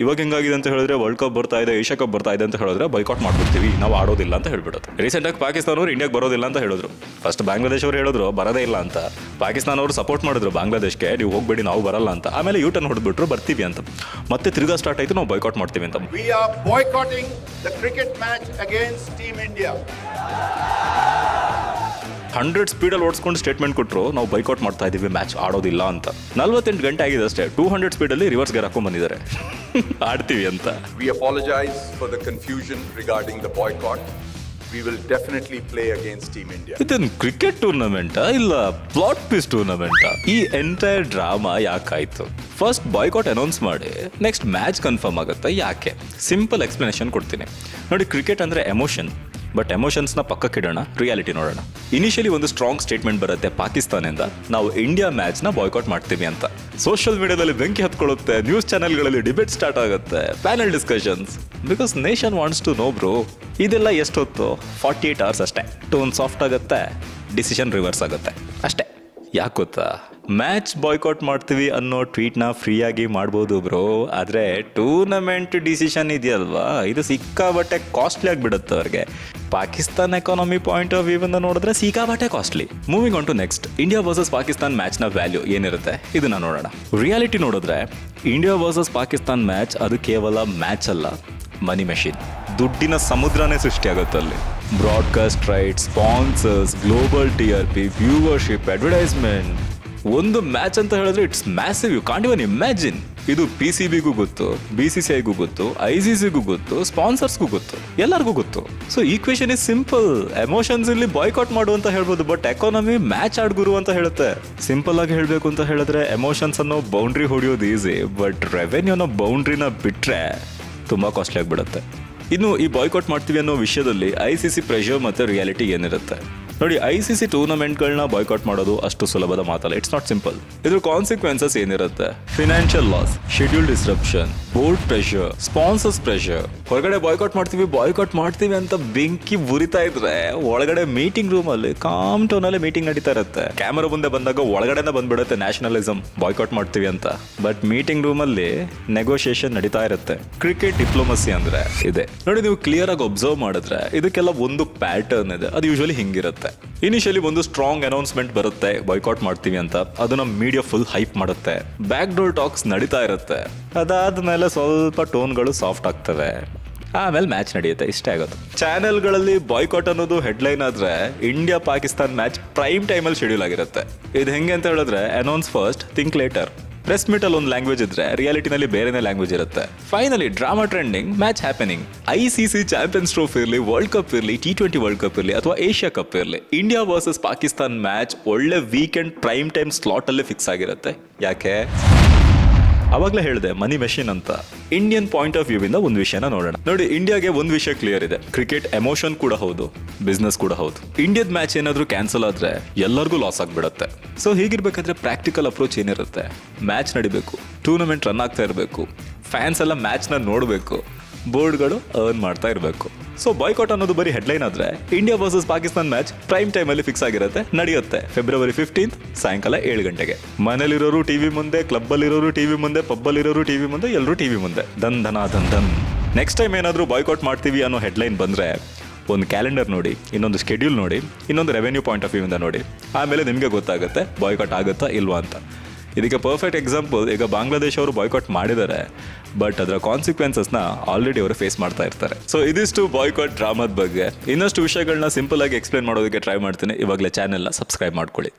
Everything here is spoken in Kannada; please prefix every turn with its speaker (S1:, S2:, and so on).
S1: ಇವಾಗ ಹೆಂಗಾಗಿದೆ ಅಂತ ಹೇಳಿದ್ರೆ ವರ್ಲ್ಡ್ ಕಪ್ ಬರ್ತಾ ಇದೆ, ಏಷ್ಯಾ ಕಪ್ ಬರ್ತಾ ಇದೆ ಅಂತ ಹೇಳಿದ್ರೆ ಬೈಕಾಟ್ ಮಾಡ್ಬಿಡ್ತೀವಿ, ನಾವು ಆಡೋದಿಲ್ಲ ಅಂತ ಹೇಳ್ಬಿಡೋದು. ರೀಸೆಂಟಾಗಿ ಪಾಕಿಸ್ತಾನ ಅವರು ಇಂಡಿಯಾಗೆ ಬರೋದಿಲ್ಲ ಅಂತ ಹೇಳಿದ್ರು. ಫಸ್ಟ್ ಬಾಂಗ್ಲಾದೇಶ್ ಅವರು ಹೇಳಿದ್ರು ಬರೋದೇ ಇಲ್ಲ ಅಂತ. ಪಾಕಿಸ್ತಾನ ಅವರು ಸಪೋರ್ಟ್ ಮಾಡಿದ್ರು ಬಾಂಗ್ಲಾದೇಶ್ಗೆ, ನೀವು ಹೋಗ್ಬೇಡಿ ನಾವು ಬರಲ್ಲ ಅಂತ. ಆಮೇಲೆ ಯೂಟರ್ನ್ ಹೊಡೆದ್ಬಿಟ್ರು ಬರ್ತೀವಿ ಅಂತ. ಮತ್ತೆ ತಿರ್ಗಾ ಸ್ಟಾರ್ಟ್ ಆಯ್ತು, ನಾವು ಬೈಕಾಟ್ ಮಾಡ್ತೀವಿ ಅಂತ.
S2: We are boycotting the cricket match against Team India.
S1: 100 ಸ್ಪೀಡಲ್ಲಿ ಓಡಿಸ್ಕೊಂಡು statement ಕೊಟ್ಟರು, ನಾವು ಬೈಕಾಟ್ ಮಾಡ್ತಾ ಇದೀವಿ, ಮ್ಯಾಚ್ ಆಡೋದಿಲ್ಲ ಅಂತ. 48 ಗಂಟೆ ಆಗಿದೆ ಅಷ್ಟೇ, 200 ಸ್ಪೀಡಲ್ಲಿ ರಿವರ್ಸ್ ಗೇರ್ ಹಾಕೊಂಡ್ ಬಂದಿದ್ದಾರೆ ಆಡ್ತೀವಿ ಅಂತ.
S2: We apologize for the confusion regarding the boycott. We will definitely play against Team India.
S1: ಇದನ್ ಕ್ರಿಕೆಟ್ ಟೂರ್ನಮೆಂಟಾ ಇಲ್ಲ ಪ್ಲಾಟ್ ಪೀಸ್ ಟೂರ್ನಮೆಂಟಾ? ಈ ಎಂಟೈರ್ ಡ್ರಾಮಾ ಯಾಕಾಯ್ತು? ಫಸ್ಟ್ ಬಾಯ್ಕಾಟ್ ಅನೌನ್ಸ್ ಮಾಡಿ ನೆಕ್ಸ್ಟ್ ಮ್ಯಾಚ್ ಕನ್ಫರ್ಮ್ ಆಗುತ್ತೆ ಯಾಕೆ? ಸಿಂಪಲ್ ಎಕ್ಸ್ಪ್ಲನೇಷನ್ ಕೊಡ್ತೀನಿ ನೋಡಿ. ಕ್ರಿಕೆಟ್ ಅಂದ್ರೆ ಎಮೋಷನ್, ಬಟ್ ಎಮೋಷನ್ಸ್ನ ಪಕ್ಕಕ್ಕಿಡೋಣ, ರಿಯಾಲಿಟಿ ನೋಡೋಣ. ಇನಿಷಿಯಲಿ ಒಂದು ಸ್ಟ್ರಾಂಗ್ ಸ್ಟೇಟ್ಮೆಂಟ್ ಬರುತ್ತೆ ಪಾಕಿಸ್ತಾನದಿಂದ, ನಾವು ಇಂಡಿಯಾ ಮ್ಯಾಚ್ನ ಬಾಯ್ಕಾಟ್ ಮಾಡ್ತೀವಿ ಅಂತ. ಸೋಷಿಯಲ್ ಮೀಡಿಯಾದಲ್ಲಿ ಬೆಂಕಿ ಹತ್ಕೊಳ್ಳುತ್ತೆ, ನ್ಯೂಸ್ ಚಾನೆಲ್ಗಳಲ್ಲಿ ಡಿಬೇಟ್ ಸ್ಟಾರ್ಟ್ ಆಗುತ್ತೆ, panel discussions, because nation wants to know bro. ಇದೆಲ್ಲ ಎಷ್ಟೊತ್ತು? 48 hours ಅಷ್ಟೇ. ಟೋನ್ ಸಾಫ್ಟ್ ಆಗುತ್ತೆ, ಡಿಸಿಷನ್ ರಿವರ್ಸ್ ಆಗುತ್ತೆ ಅಷ್ಟೇ. ಯಾಕೆ ಗೊತ್ತಾ? ಮ್ಯಾಚ್ ಬಾಯ್ಕಾಟ್ ಮಾಡ್ತೀವಿ ಅನ್ನೋ ಟ್ವೀಟ್ನ ಫ್ರೀಯಾಗಿ ಮಾಡ್ಬೋದು ಬ್ರೋ, ಆದರೆ ಟೂರ್ನಮೆಂಟ್ ಡಿಸಿಷನ್ ಇದೆಯಲ್ವಾ, ಇದು ಸಿಕ್ಕಾಬಟ್ಟೆ ಕಾಸ್ಟ್ಲಿ ಆಗಿಬಿಡುತ್ತೆ ಅವ್ರಿಗೆ. Pakistan economy point of view ಇಂದ ನೋಡಿದ್ರೆ ಸಿಕ್ಕಾಬಟ್ಟೆ costly. Moving on to next, India versus Pakistan ಮ್ಯಾಚ್ನ ವ್ಯಾಲ್ಯೂ ಏನಿರುತ್ತೆ ಇದನ್ನ ನೋಡೋಣ. ರಿಯಾಲಿಟಿ ನೋಡಿದ್ರೆ ಇಂಡಿಯಾ ವರ್ಸಸ್ ಪಾಕಿಸ್ತಾನ್ ಮ್ಯಾಚ್ ಅದು ಕೇವಲ ಮ್ಯಾಚ್ ಅಲ್ಲ, ಮನಿ ಮೆಷಿನ್. ದುಡ್ಡಿನ ಸಮುದ್ರನೇ ಸೃಷ್ಟಿಯಾಗುತ್ತೆ ಅಲ್ಲಿ. Broadcast rights, sponsors, global TRP, viewership, advertisement. ಒಂದು ಮ್ಯಾಚ್ ಅಂತ ಹೇಳಿದ್ರೆ it's massive, you can't even imagine. ಇದು PCBಗೂ ಗೊತ್ತು, BCCIಗೂ ಗೊತ್ತು, ICCಗೂ ಗೊತ್ತು, ಸ್ಪಾನ್ಸರ್ಸ್ಗೂ ಗೊತ್ತು, ಎಲ್ಲರಿಗೂ ಗೊತ್ತು. So equation is simple. Emotions ಇಲ್ಲಿ ಬಾಯ್ಕಾಟ್ ಮಾಡು ಅಂತ ಹೇಳ್ಬೋದು, ಬಟ್ ಎಕಾನಮಿ ಮ್ಯಾಚ್ ಆಡ್ಗುರು ಅಂತ ಹೇಳುತ್ತೆ. ಸಿಂಪಲ್ ಆಗಿ ಹೇಳಬೇಕು ಅಂತ ಹೇಳಿದ್ರೆ ಎಮೋಷನ್ಸ್ ಅನ್ನೋ ಬೌಂಡ್ರಿ ಹೊಡೆಯೋದು ಈಸಿ, ಬಟ್ ರೆವೆನ್ಯೂ ಅನ್ನೋ ಬೌಂಡ್ರಿನ ಬಿಟ್ರೆ ತುಂಬಾ ಕಾಸ್ಟ್ಲಿ ಆಗಿಬಿಡುತ್ತೆ. ಇನ್ನು ಈ ಬಾಯ್ಕಾಟ್ ಮಾಡ್ತೀವಿ ಅನ್ನೋ ವಿಷಯದಲ್ಲಿ ICC ಪ್ರೆಷರ್ ಮತ್ತು ರಿಯಾಲಿಟಿ ಏನಿರುತ್ತೆ ನೋಡಿ. ICC ಟೂರ್ನಮೆಂಟ್ಗಳನ್ನ ಬಾಯ್ಕಾಟ್ ಮಾಡೋದು ಅಷ್ಟು ಸುಲಭದ ಮಾತಲ್ಲ, ಇಟ್ಸ್ ನಾಟ್ ಸಿಂಪಲ್. ಇದ್ರ ಕಾನ್ಸಿಕ್ವೆನ್ಸಸ್ ಏನಿರುತ್ತೆ? Financial loss, schedule disruption, board pressure, sponsors pressure. ಹೊರಗಡೆ ಬಾಯ್ಕಾಟ್ ಮಾಡ್ತೀವಿ ಅಂತ ಬೆಂಕಿ ಉರಿತಾ ಇದ್ರೆ ಒಳಗಡೆ ಮೀಟಿಂಗ್ ರೂಮ್ ಅಲ್ಲಿ ಕಾಮ್ ಟೋನ್ ಅಲ್ಲಿ ಮೀಟಿಂಗ್ ನಡೀತಾ ಇರುತ್ತೆ. ಕ್ಯಾಮರಾ ಮುಂದೆ ಬಂದಾಗ ಒಳಗಡೆನೆ ಬಂದ್ಬಿಡುತ್ತೆ ನ್ಯಾಷನಲಿಸಮ್, ಬಾಯ್ಕಾಟ್ ಮಾಡ್ತೀವಿ ಅಂತ. ಬಟ್ ಮೀಟಿಂಗ್ ರೂಮ್ ಅಲ್ಲಿ ನೆಗೋಷಿಯೇಷನ್ ನಡೀತಾ ಇರುತ್ತೆ. ಕ್ರಿಕೆಟ್ ಡಿಪ್ಲೊಮಸಿ ಅಂದ್ರೆ ಇದೆ ನೋಡಿ. ನೀವು ಕ್ಲಿಯರ್ ಆಗಿ ಅಬ್ಸರ್ವ್ ಮಾಡಿದ್ರೆ ಇದಕ್ಕೆಲ್ಲ ಒಂದು ಪ್ಯಾಟರ್ನ್ ಇದೆ, ಅದು ಯೂಶಲಿ ಹಿಂಗಿರುತ್ತೆ. ಇನಿಷಿಯಲಿ ಒಂದು ಸ್ಟ್ರಾಂಗ್ ಅನೌನ್ಸ್ಮೆಂಟ್ ಬರುತ್ತೆ ಬಾಯ್ಕಾಟ್ ಮಾಡ್ತೀವಿ ಅಂತ, ಅದನ್ನ ಮೀಡಿಯಾ ಫುಲ್ ಹೈಪ್ ಮಾಡುತ್ತೆ, ಬ್ಯಾಕ್ ಡೋರ್ ಟಾಕ್ಸ್ ನಡೀತಾ ಇರುತ್ತೆ. ಅದಾದ್ಮೇಲೆ ಸ್ವಲ್ಪ ಟೋನ್ಗಳು ಸಾಫ್ಟ್ ಆಗ್ತವೆ, ಆಮೇಲೆ ಮ್ಯಾಚ್ ನಡೆಯುತ್ತೆ. ಇಷ್ಟೇ ಆಗೋದು. ಚಾನೆಲ್ಗಳಲ್ಲಿ ಬಾಯ್ಕಾಟ್ ಅನ್ನೋದು ಹೆಡ್ಲೈನ್ ಆದ್ರೆ ಇಂಡಿಯಾ ಪಾಕಿಸ್ತಾನ್ ಮ್ಯಾಚ್ ಪ್ರೈಮ್ ಟೈಮಲ್ಲಿ ಶೆಡ್ಯೂಲ್ ಆಗಿರುತ್ತೆ. ಇದು ಹೆಂಗೆ ಅಂತ ಹೇಳಿದ್ರೆ announce first, think later. Press meet ಅಲ್ಲಿ ಒಂದು ಲ್ಯಾಂಗ್ವೇಜ್ ಇದ್ರೆ ರಿಯಾಲಿಟಿನಲ್ಲಿ ಬೇರೆನೇ ಲ್ಯಾಂಗ್ವೇಜ್ ಇರುತ್ತೆ. Finally drama trending, match happening. ICC champions trophy ಇರಲಿ, ವರ್ಲ್ಡ್ ಕಪ್ ಇರಲಿ, T20 ವರ್ಲ್ಡ್ ಕಪ್ ಇರಲಿ ಅಥವಾ ಏಷ್ಯಾ ಕಪ್ ಇರಲಿ, ಇಂಡಿಯಾ ವರ್ಸಸ್ ಪಾಕಿಸ್ತಾನ್ ಮ್ಯಾಚ್ ಒಳ್ಳೆ ವೀಕೆಂಡ್ ಪ್ರೈಮ್ ಟೈಮ್ ಸ್ಲಾಟ್ ಅಲ್ಲೇ ಫಿಕ್ಸ್ ಆಗಿರುತ್ತೆ. ಯಾಕೆ? ಅವಾಗಲೇ ಹೇಳಿದೆ ಮನಿ ಮೆಷಿನ್ ಅಂತ. ಇಂಡಿಯನ್ ಪಾಯಿಂಟ್ ಆಫ್ ವ್ಯೂ ಇಂದ ಒಂದು ವಿಷಯನ ನೋಡೋಣ ನೋಡಿ. ಇಂಡಿಯಾಗೆ ಒಂದು ವಿಷಯ ಕ್ಲಿಯರ್ ಇದೆ, ಕ್ರಿಕೆಟ್ ಎಮೋಷನ್ ಕೂಡ ಹೌದು, ಬಿಸ್ನೆಸ್ ಕೂಡ ಹೌದು. ಇಂಡಿಯಾದ ಮ್ಯಾಚ್ ಏನಾದರೂ ಕ್ಯಾನ್ಸಲ್ ಆದ್ರೆ ಎಲ್ಲರಿಗೂ ಲಾಸ್ ಆಗಿಬಿಡುತ್ತೆ. ಸೊ ಹೀಗಿರ್ಬೇಕಾದ್ರೆ ಪ್ರಾಕ್ಟಿಕಲ್ ಅಪ್ರೋಚ್ ಏನಿರುತ್ತೆ? ಮ್ಯಾಚ್ ನಡಿಬೇಕು, ಟೂರ್ನಮೆಂಟ್ ರನ್ ಆಗ್ತಾ ಇರಬೇಕು, ಫ್ಯಾನ್ಸ್ ಎಲ್ಲ ಮ್ಯಾಚ್ನ ನೋಡಬೇಕು, ಬೋರ್ಡ್ಗಳು ಅರ್ನ್ ಮಾಡ್ತಾ ಇರಬೇಕು. ಸೊ ಬಾಯ್ಕಾಟ್ ಅನ್ನೋದು ಬರೀ ಹೆಡ್ಲೈನ್ ಆದ್ರೆ India versus Pakistan match prime time ಅಲ್ಲಿ ಫಿಕ್ಸ್ ಆಗಿರುತ್ತೆ, ನಡೆಯುತ್ತೆ ಫೆಬ್ರವರಿ 15 ಸಾಯಂಕಾಲ 7 ಗಂಟೆಗೆ. ಮನೇಲಿರೋರು ಟಿವಿ ಮುಂದೆ, ಕ್ಲಬ್ ಅಲ್ಲಿರೋರು ಟಿವಿ ಮುಂದೆ, ಪಬ್ ಅಲ್ಲಿರೋರು ಟಿವಿ ಮುಂದೆ, ಎಲ್ಲರೂ ಟಿವಿ ಮುಂದೆ. ದನ್ ಧನ್. ನೆಕ್ಸ್ಟ್ ಟೈಮ್ ಏನಾದರೂ ಬಾಯ್ಕಾಟ್ ಮಾಡ್ತೀವಿ ಅನ್ನೋ ಹೆಡ್ಲೈನ್ ಬಂದ್ರೆ ಒಂದು ಕ್ಯಾಲೆಂಡರ್ ನೋಡಿ, ಇನ್ನೊಂದು ಸ್ಕೆಡ್ಯೂಲ್ ನೋಡಿ, ಇನ್ನೊಂದು ರೆವೆನ್ಯೂ ಪಾಯಿಂಟ್ ಆಫ್ ವ್ಯೂ ಇಂದ ನೋಡಿ. ಆಮೇಲೆ ನಿಮಗೆ ಗೊತ್ತಾಗುತ್ತೆ ಬಾಯ್ಕಾಟ್ ಆಗುತ್ತಾ ಇಲ್ವಾ ಅಂತ. ಇದಕ್ಕೆ ಪರ್ಫೆಕ್ಟ್ ಎಕ್ಸಾಂಪಲ್ ಈಗ ಬಾಂಗ್ಲಾದೇಶ್ ಅವರು ಬಾಯ್ಕಾಟ್ ಮಾಡಿದ್ದಾರೆ, ಬಟ್ ಅದರ ಕಾನ್ಸಿಕ್ವೆನ್ಸಸ್ನ ಆಲ್ರೆಡಿ ಅವರು ಫೇಸ್ ಮಾಡ್ತಾ ಇರ್ತಾರೆ. ಸೊ ಇದಿಷ್ಟು ಬಾಯ್ಕಾಟ್ ಡ್ರಾಮಾದ ಬಗ್ಗೆ. ಇನ್ನಷ್ಟು ವಿಷಯಗಳನ್ನ ಸಿಂಪಲ್ ಆಗಿ ಎಕ್ಸ್ಪ್ಲೇನ್ ಮಾಡೋದಕ್ಕೆ ಟ್ರೈ ಮಾಡ್ತೀನಿ. ಇವಾಗಲೇ ಚಾನೆಲ್ನ ಸಬ್ಸ್ಕ್ರೈಬ್ ಮಾಡ್ಕೊಳ್ಳಿ.